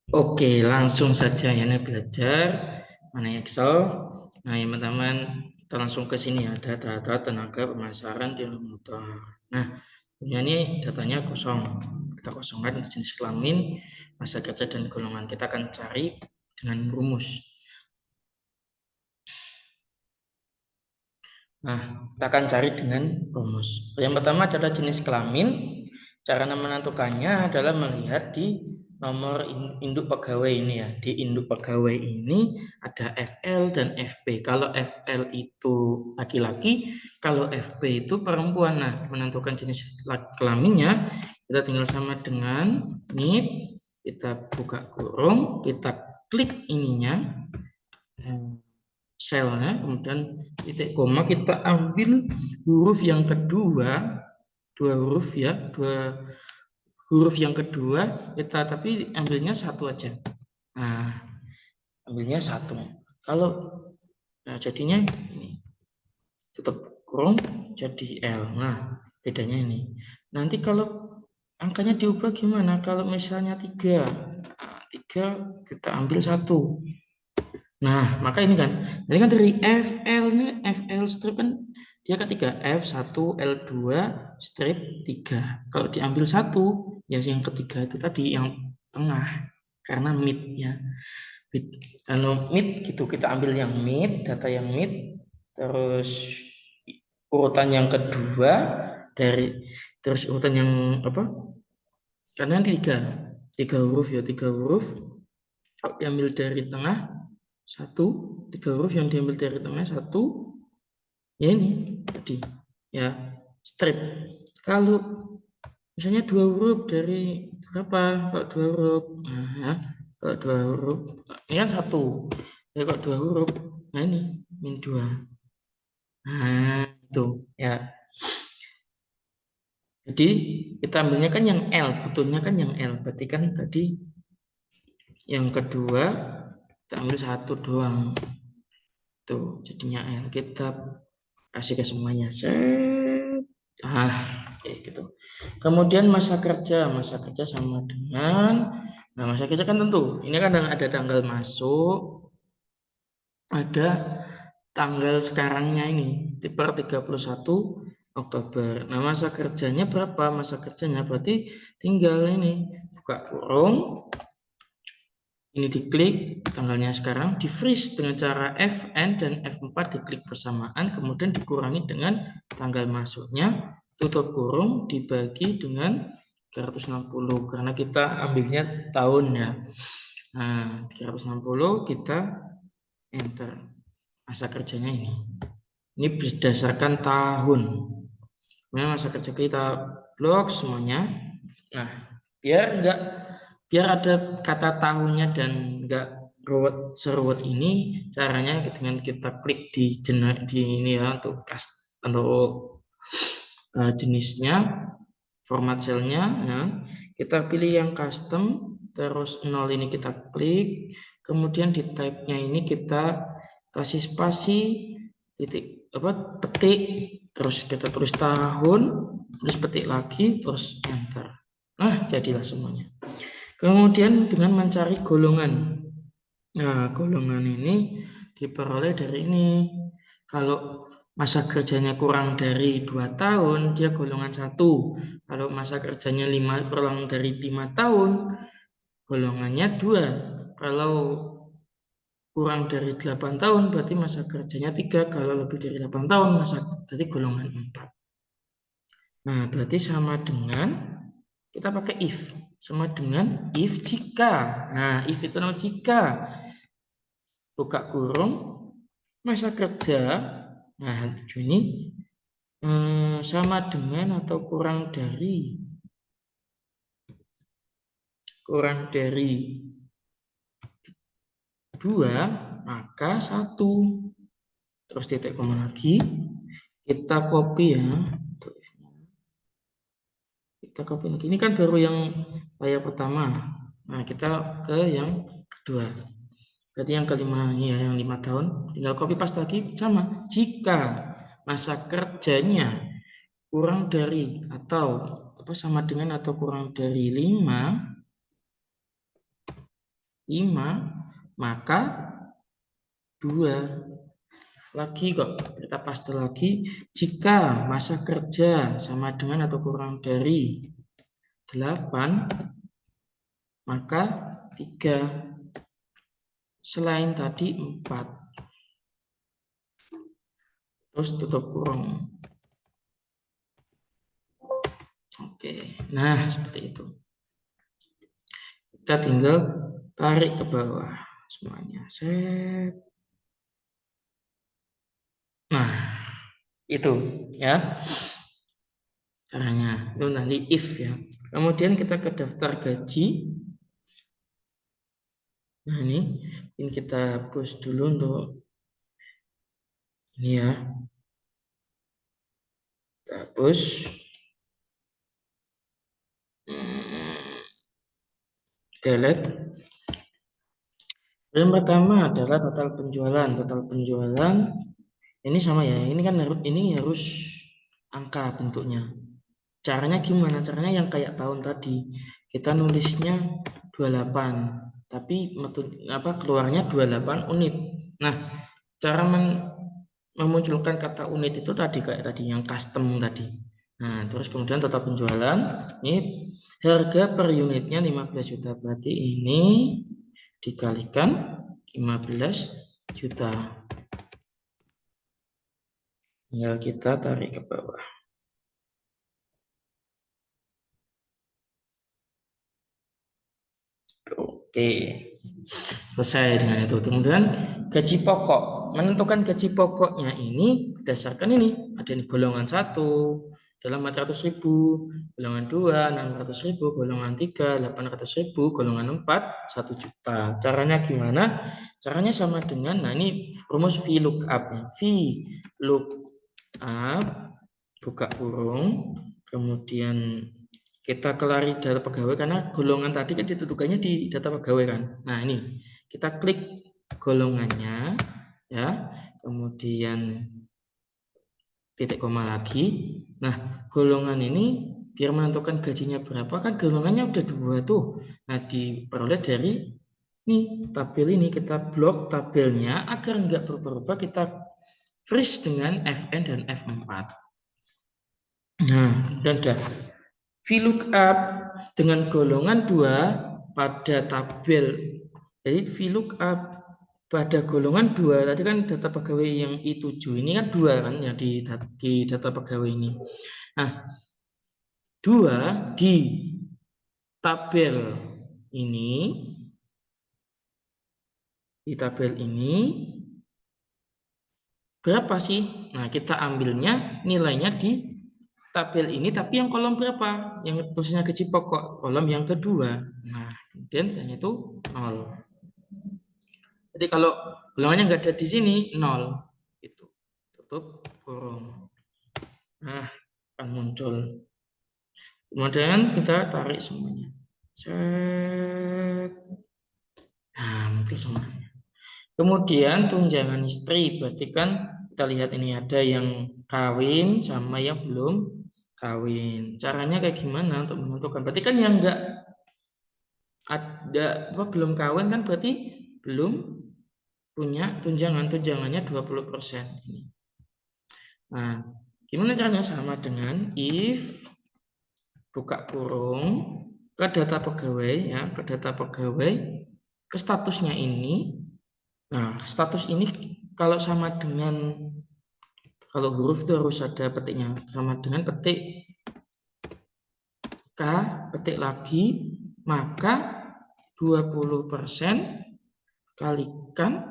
Oke, langsung saja ya nih belajar mengenai Excel. Nah, yang teman-teman kita langsung ke sini ada data tenaga pemasaran di motor. Nah, punya ini datanya kosong. Kita kosongkan untuk jenis kelamin, masa kerja dan golongan. Kita akan cari dengan rumus. Nah, kita akan cari dengan rumus. Yang pertama adalah jenis kelamin. Cara menentukannya adalah melihat di nomor induk pegawai ini ya. Di induk pegawai ini ada FL dan FP. Kalau FL itu laki-laki, kalau FP itu perempuan. Nah, menentukan jenis kelaminnya, kita tinggal sama dengan NEET. Kita buka kurung, kita klik ininya selnya, kemudian titik koma, kita ambil huruf yang kedua, dua huruf ya, dua huruf yang kedua kita tapi ambilnya satu aja. Nah, ambilnya satu. Kalau jadinya ini tutup kurung jadi L. Nah, bedanya ini. Nanti kalau angkanya diubah gimana? Kalau misalnya 3, 3 kita ambil satu. Nah, maka ini kan dari FL nih, FL strip kan dia ketiga, F1, L2, strip 3. Kalau diambil satu, ya yang ketiga itu tadi yang tengah, karena mid ya. Kalau mid gitu, kita ambil yang mid, data yang mid, terus urutan yang kedua dari, terus urutan yang apa? Karena tiga huruf ya, tiga huruf. Kalau diambil dari tengah, satu, tiga huruf yang diambil dari tengah satu, ya ini tadi ya strip. Kalau misalnya dua huruf dari berapa? Kalau dua huruf, nah ya, kalau dua huruf ini kan satu, ya kalau dua huruf, nah ini min dua. Nah itu ya, jadi kita ambilnya kan yang L, butuhnya kan yang L, berarti kan tadi yang kedua kita ambil satu doang tuh, jadinya L. Kita kasih ke semuanya, set. Kayak gitu. Kemudian masa kerja sama dengan, nah masa kerja kan tentu ini kan ada tanggal masuk, ada tanggal sekarangnya ini per 31 Oktober. Nah, masa kerjanya berapa? Masa kerjanya berarti tinggal ini buka kurung, ini diklik tanggalnya sekarang, di freeze dengan cara Fn dan F4 diklik bersamaan, kemudian dikurangi dengan tanggal masuknya, tutup kurung, dibagi dengan 360 karena kita ambilnya tahun ya. Nah, 360 kita enter. Masa kerjanya ini berdasarkan tahun. Kemudian masa kerja kita blok semuanya. Nah, biar ada kata tahunnya dan enggak seruwet ini, caranya dengan kita klik di ini ya untuk jenisnya, format selnya. Nah, kita pilih yang custom, terus 0 ini kita klik, kemudian di type-nya ini kita kasih spasi, titik apa, petik, terus kita tulis tahun, terus petik lagi, terus enter. Nah, jadilah semuanya. Kemudian dengan mencari golongan. Nah, golongan ini diperoleh dari ini. Kalau masa kerjanya kurang dari 2 tahun, dia golongan 1. Kalau masa kerjanya kurang dari 5 tahun, golongannya 2. Kalau kurang dari 8 tahun, berarti masa kerjanya 3. Kalau lebih dari 8 tahun, berarti golongan 4. Nah, berarti sama dengan kita pakai if. Sama dengan if jika. Nah, if itu nama jika. Buka kurung, masa kerja. Nah, ini sama dengan atau kurang dari 2, maka 1. Terus titik koma lagi. Kita copy ya. Kita copy lagi. Ini kan baru yang layar pertama. Nah, kita ke yang kedua. Berarti yang kelima ya, yang 5 tahun. Tinggal copy paste lagi sama. Jika masa kerjanya kurang dari atau sama dengan atau kurang dari 5, 5, maka 2. Lagi kok, kita paste lagi. Jika masa kerja sama dengan atau kurang dari 8, maka 3. Selain tadi 4. Terus tutup kurung. Oke, nah seperti itu. Kita tinggal tarik ke bawah semuanya. Set. Nah, itu ya caranya. Itu nanti if ya. Kemudian kita ke daftar gaji. Nah, ini kita hapus dulu untuk ini ya. Kita hapus. Delete. Yang pertama adalah total penjualan. Total penjualan ini sama ya. Ini kan harus angka bentuknya. Caranya gimana? Caranya yang kayak tahun tadi. Kita nulisnya 28, tapi keluarnya 28 unit. Nah, cara memunculkan kata unit itu tadi kayak tadi yang custom tadi. Nah, terus kemudian total penjualan. Ini harga per unitnya 15 juta. Berarti ini dikalikan 15 juta. Tinggal kita tarik ke bawah. Oke, selesai dengan itu. Kemudian gaji pokok. Menentukan gaji pokoknya ini berdasarkan ini. Ada nih golongan 1 dalam 400.000, golongan 2 600.000, golongan 3 800.000, golongan 4 1 juta. Caranya gimana? Caranya sama dengan, nah ini rumus VLOOKUP. VLOOKUP buka kurung, kemudian kita kelari data pegawai karena golongan tadi kan ditentukannya di data pegawai kan. Nah, ini kita klik golongannya ya. Kemudian titik koma lagi. Nah, golongan ini biar menentukan gajinya berapa kan golongannya udah 2 tuh. Nah, diperoleh dari ini tabel ini, kita blok tabelnya agar enggak berubah-ubah, kita freeze dengan Fn dan F4. Nah, dan udah VLOOKUP dengan golongan 2 pada tabel. Jadi VLOOKUP pada golongan 2 tadi kan data pegawai yang I7 ini kan 2 kan ya di data pegawai ini. Nah, 2 di tabel ini berapa sih? Nah, kita ambilnya nilainya di tabel ini, tapi yang kolom berapa? Yang tulisnya gaji pokok, kolom yang kedua. Nah, kemudian itu 0. Jadi kalau golongannya nggak ada di sini, 0. Itu tutup kurung. Nah, akan muncul. Kemudian kita tarik semuanya. Set. Nah, muncul semuanya. Kemudian tunjangan istri, berarti kan kita lihat ini ada yang kawin sama yang belum kawin. Caranya kayak gimana untuk menentukan? Berarti kan yang enggak ada belum kawin kan berarti belum punya tunjangan. Tunjangannya 20% ini. Nah, gimana caranya? Sama dengan if buka kurung ke data pegawai ya, ke data pegawai, ke statusnya ini. Nah, status ini kalau sama dengan, kalau huruf itu harus ada petiknya, sama dengan petik K, petik lagi, maka 20% kalikan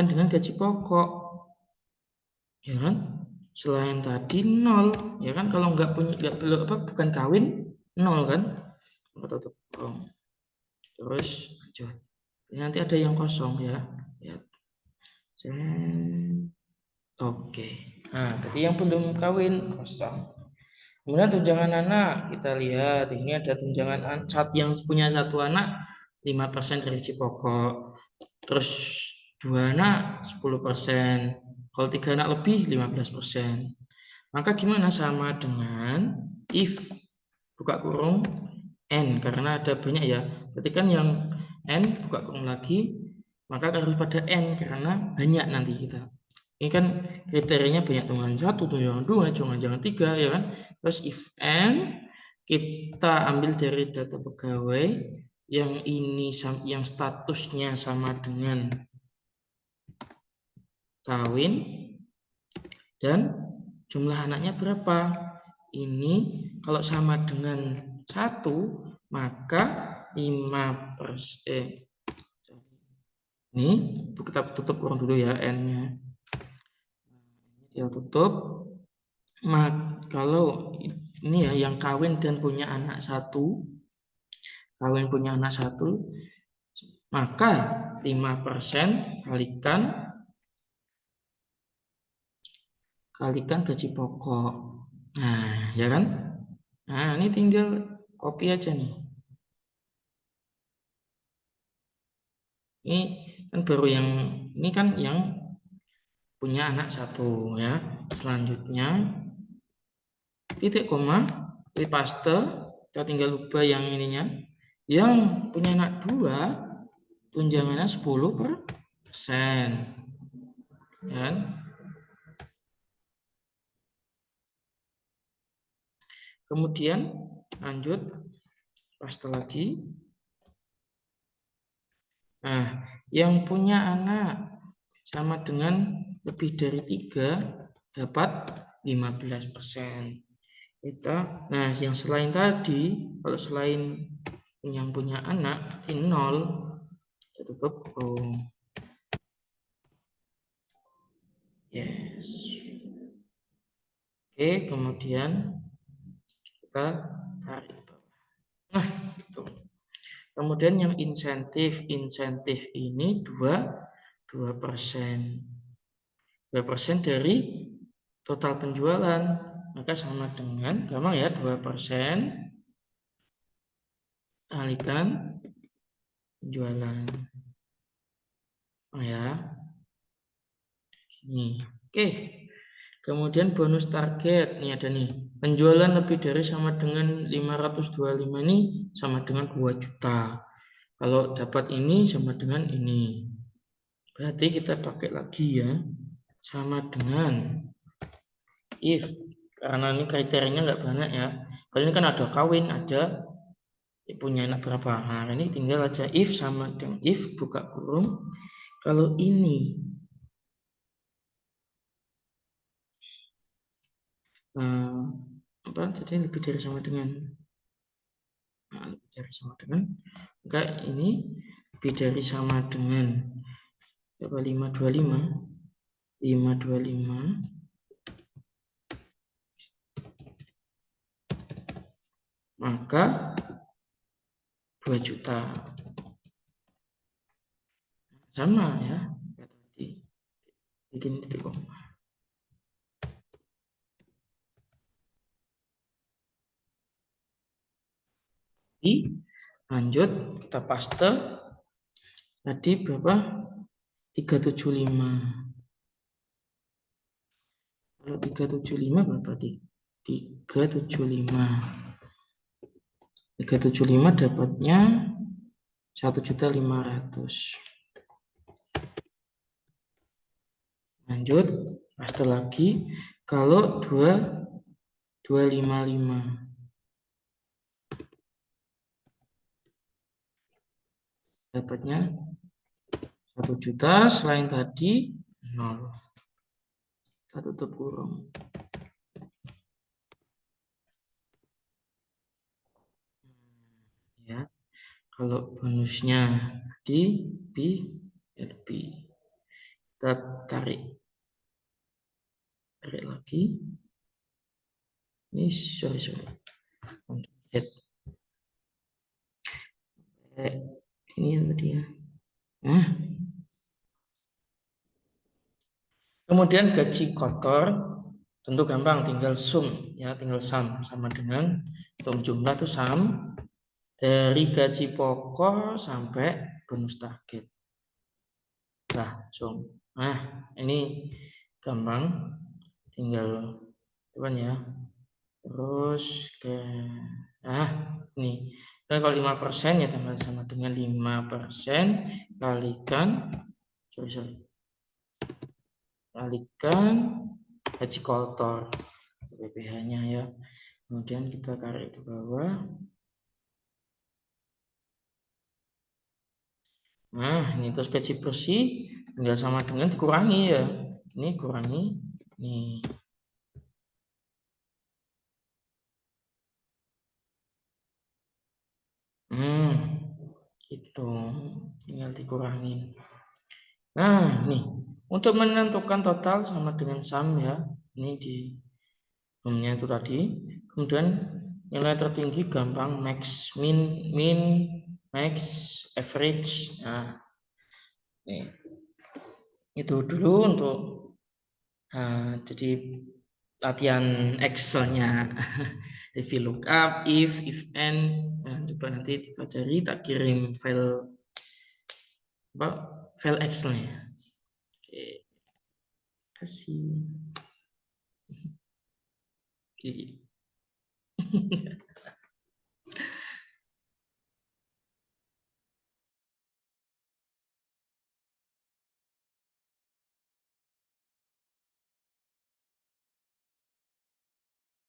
dengan gaji pokok. Ya kan? Selain tadi 0, ya kan? Kalau bukan kawin 0 kan? Tutup. Terus lanjut. Nanti ada yang kosong ya. Ya. Oke. Nah, jadi yang belum kawin kosong. Kemudian tunjangan anak, kita lihat di sini ada tunjangan yang punya 1 anak 5% dari gaji pokok. Terus 2 anak 10%. Kalau 3 anak lebih 15%. Maka gimana? Sama dengan if buka kurung N karena ada banyak ya. Berarti kan yang N buka kurung lagi, maka harus pada N karena banyak nanti kita. Ini kan kriterianya banyak, jangan satu, jangan dua, jangan tiga, ya kan. Terus if N kita ambil dari data pegawai yang ini yang statusnya sama dengan kawin dan jumlah anaknya berapa. Ini kalau sama dengan 1 maka 5%. Ini kita tutup kurung dulu ya N-nya. Kita tutup. Kalau ini ya yang kawin dan punya anak 1, maka 5% kalikan gaji pokok. Nah, ya kan? Nah, ini tinggal copy aja nih. Ini kan baru ini kan yang punya anak 1 ya. Selanjutnya titik koma, di paste, kita tinggal ubah yang ininya. Yang punya anak 2 tunjangannya 10%. Dan kemudian lanjut paste lagi. Nah, yang punya anak sama dengan lebih dari 3 dapat 15%. Nah, yang selain tadi, kalau selain yang punya anak ini 0, kita tutup kurung. Yes. Oke, kemudian kita tarik bawah. Nah, itu. Kemudian yang insentif ini 2% dari total penjualan, maka sama dengan gampang ya, 2% kalikan penjualan. Oh ya, ini oke. Kemudian bonus target nih ada nih, penjualan lebih dari sama dengan 525 ini sama dengan 2 juta. Kalau dapat ini sama dengan ini, berarti kita pakai lagi ya, sama dengan if, karena ini kriterianya nggak banyak ya. Kalau ini kan ada kawin, ada punya anak berapa. Nah, ini tinggal aja if sama dengan if buka kurung. Kalau ini apa? Jadi lebih dari sama dengan, lebih dari sama dengan, maka ini lebih dari sama dengan berapa? 525 maka 2 juta. Sama ya kayak tadi, bikin titik koma. Lanjut kita paste tadi berapa? 375. Kalau 375 berapa? 375 dapatnya 1.500.000. Lanjut paste lagi. Kalau 255 dapatnya 1 juta, selain tadi 0. Kita tutup kurung. Ya, kalau bonusnya di B, RB. Kita tarik lagi. Ini sorry. Ini yang tadi ya. Nah, kemudian gaji kotor tentu gampang, tinggal sum ya, tinggal sum sama dengan hitung jumlah tuh sum dari gaji pokok sampai bonus target. Nah, sum. Nah, ini gampang, tinggal ya. Terus ke Nih, dan kalau 5% ya tambah sama dengan 5% kalikan, kalikan Haji kotor PPh-nya ya. Kemudian kita tarik ke bawah. Nah, ini terus gaji bersih tinggal sama dengan dikurangi ya. Ini kurangi nih. Itu tinggal dikurangin. Nah, nih untuk menentukan total sama dengan sum ya. Ini di rumnya itu tadi. Kemudian nilai tertinggi gampang max, min, max, average. Nah, nih itu dulu untuk jadi latihan Excel-nya. VLOOKUP, if and. Nah, coba nanti dipelajari, tak kirim file file Excel-nya. Oke, kasih. Oke.